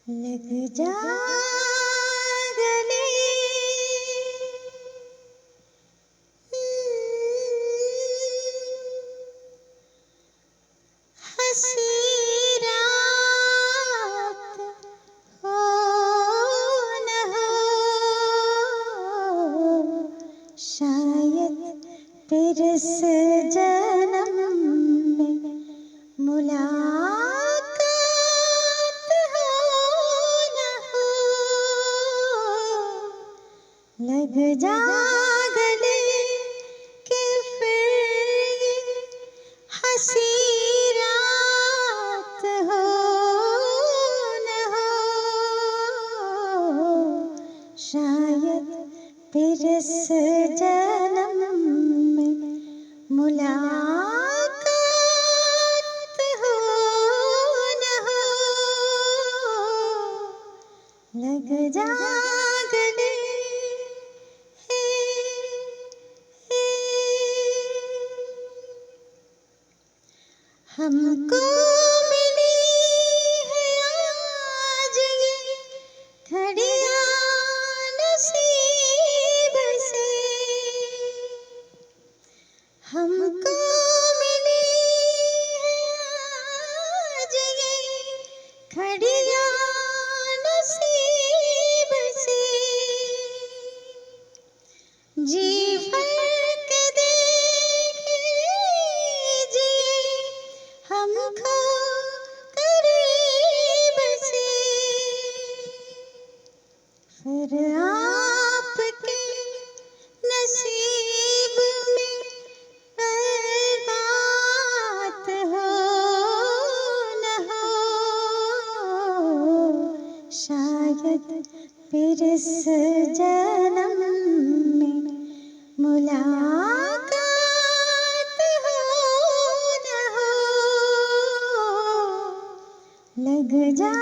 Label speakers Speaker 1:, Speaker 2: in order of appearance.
Speaker 1: लग जा गले, हंसी रात हो न हो, शायद फिर से जन्म में मुलाकात हो न हो। लग जा गले कि फिर हंसी रात हो न हो, शायद फिर से जन्म में मुलाकात हो न हो। लग जा गले, हमको मिली है आज ये घड़ियां नसीब से, हमको मिली है आज ये घड़ियां नसीब से। जी भर के देख लीजिए हमको करीब से, फिर आपके नसीब में बात हो न हो, शायद फिर इस जन्म में मुलाकात हो न हो। लग जा